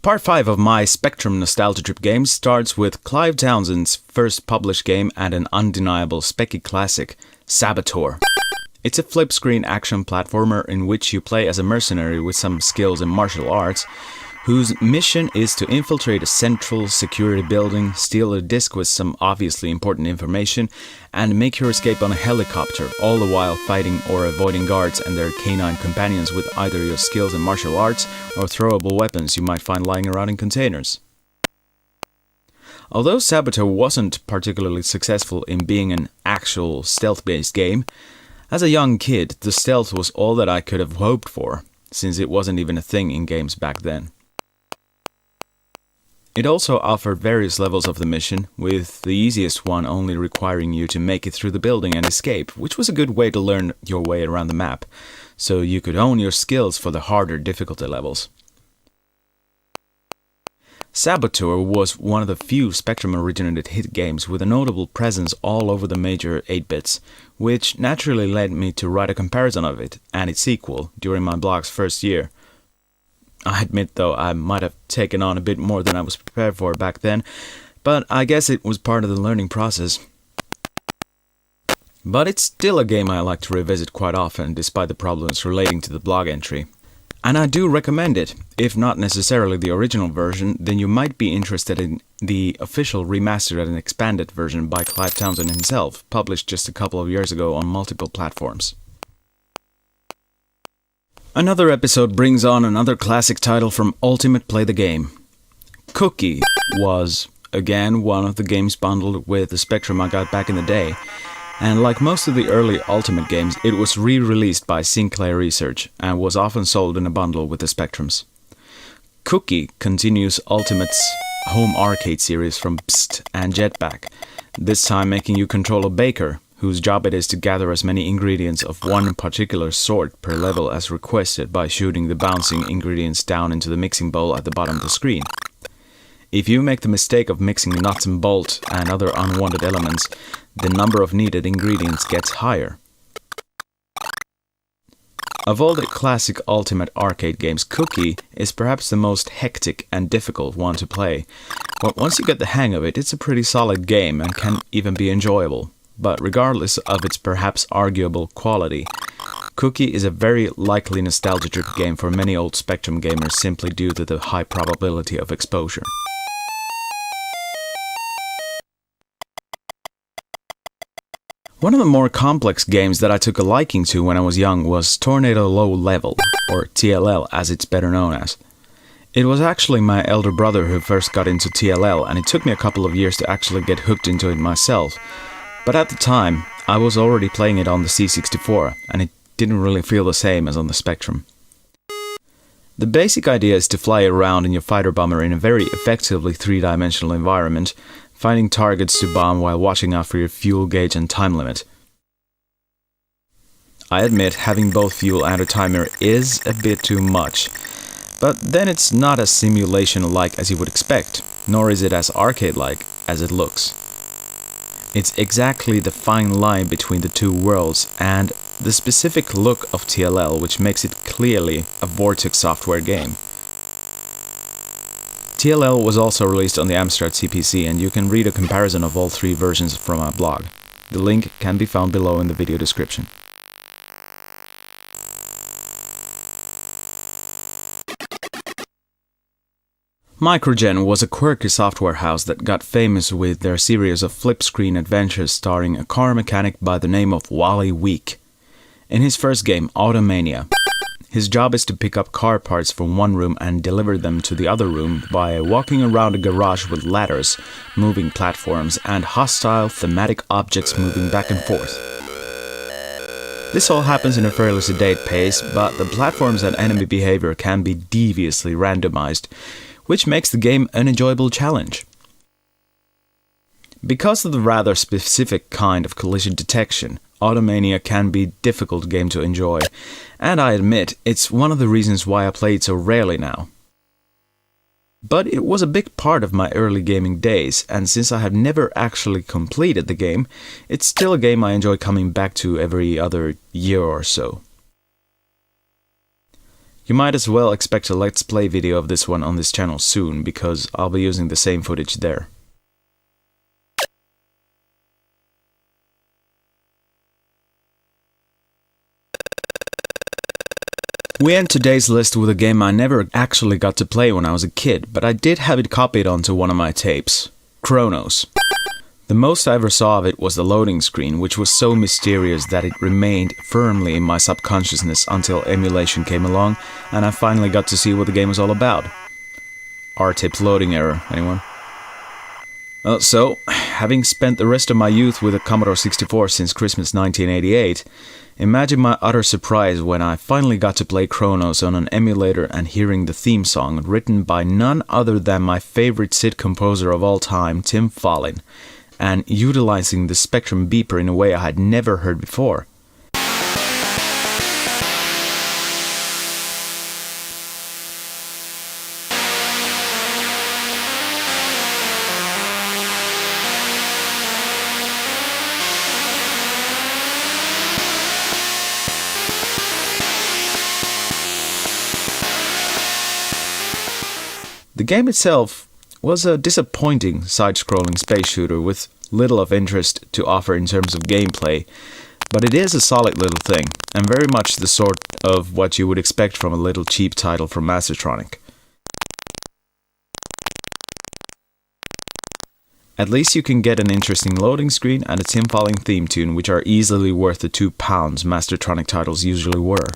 Part 5 of my Spectrum Nostalgia Trip games starts with Clive Townsend's first published game and an undeniable specky classic, Saboteur. It's a flip-screen action platformer in which you play as a mercenary with some skills in martial arts, whose mission is to infiltrate a central security building, steal a disc with some obviously important information, and make your escape on a helicopter, all the while fighting or avoiding guards and their canine companions with either your skills in martial arts or throwable weapons you might find lying around in containers. Although Saboteur wasn't particularly successful in being an actual stealth-based game, as a young kid, the stealth was all that I could have hoped for, since it wasn't even a thing in games back then. It also offered various levels of the mission, with the easiest one only requiring you to make it through the building and escape, which was a good way to learn your way around the map, so you could hone your skills for the harder difficulty levels. Saboteur was one of the few Spectrum-originated hit games with a notable presence all over the major 8-bits, which naturally led me to write a comparison of it and its sequel during my blog's first year. I admit, though, I might have taken on a bit more than I was prepared for back then, but I guess it was part of the learning process. But it's still a game I like to revisit quite often, despite the problems relating to the blog entry. And I do recommend it. If not necessarily the original version, then you might be interested in the official remastered and expanded version by Clive Townsend himself, published just a couple of years ago on multiple platforms. Another episode brings on another classic title from Ultimate Play the Game. Cookie was, again, one of the games bundled with the Spectrum I got back in the day, and like most of the early Ultimate games, it was re-released by Sinclair Research and was often sold in a bundle with the Spectrums. Cookie continues Ultimate's home arcade series from Psst and Jetpack, this time making you control a baker, whose job it is to gather as many ingredients of one particular sort per level as requested by shooting the bouncing ingredients down into the mixing bowl at the bottom of the screen. If you make the mistake of mixing nuts and bolts and other unwanted elements, the number of needed ingredients gets higher. Of all the classic Ultimate arcade games, Cookie is perhaps the most hectic and difficult one to play, but once you get the hang of it, it's a pretty solid game and can even be enjoyable. But regardless of its perhaps arguable quality, Cookie is a very likely nostalgia trip game for many old Spectrum gamers simply due to the high probability of exposure. One of the more complex games that I took a liking to when I was young was Tornado Low Level, or TLL as it's better known as. It was actually my elder brother who first got into TLL, and it took me a couple of years to actually get hooked into it myself. But at the time, I was already playing it on the C64, and it didn't really feel the same as on the Spectrum. The basic idea is to fly around in your fighter bomber in a very effectively three-dimensional environment, finding targets to bomb while watching out for your fuel gauge and time limit. I admit having both fuel and a timer is a bit too much, but then it's not as simulation-like as you would expect, nor is it as arcade-like as it looks. It's exactly the fine line between the two worlds and the specific look of TLL which makes it clearly a Vortex software game. TLL was also released on the Amstrad CPC, and you can read a comparison of all three versions from my blog. The link can be found below in the video description. mikro-gen was a quirky software house that got famous with their series of flip-screen adventures starring a car mechanic by the name of Wally Week. In his first game, Automania, his job is to pick up car parts from one room and deliver them to the other room by walking around a garage with ladders, moving platforms, and hostile thematic objects moving back and forth. This all happens in a fairly sedate pace, but the platforms and enemy behavior can be deviously randomized, which makes the game an enjoyable challenge. Because of the rather specific kind of collision detection, Automania can be a difficult game to enjoy, and I admit it's one of the reasons why I play it so rarely now. But it was a big part of my early gaming days, and since I have never actually completed the game, it's still a game I enjoy coming back to every other year or so. You might as well expect a Let's Play video of this one on this channel soon, because I'll be using the same footage there. We end today's list with a game I never actually got to play when I was a kid, but I did have it copied onto one of my tapes. Chronos. The most I ever saw of it was the loading screen, which was so mysterious that it remained firmly in my subconsciousness until emulation came along, and I finally got to see what the game was all about. R-tip's loading error, anyone? Well, so, having spent the rest of my youth with a Commodore 64 since Christmas 1988, imagine my utter surprise when I finally got to play Chronos on an emulator and hearing the theme song written by none other than my favorite SID composer of all time, Tim Follin, and utilizing the Spectrum beeper in a way I had never heard before. The game itself was a disappointing side-scrolling space shooter with little of interest to offer in terms of gameplay, but it is a solid little thing, and very much the sort of what you would expect from a little cheap title from Mastertronic. At least you can get an interesting loading screen and a Tim Follin theme tune, which are easily worth the £2 Mastertronic titles usually were.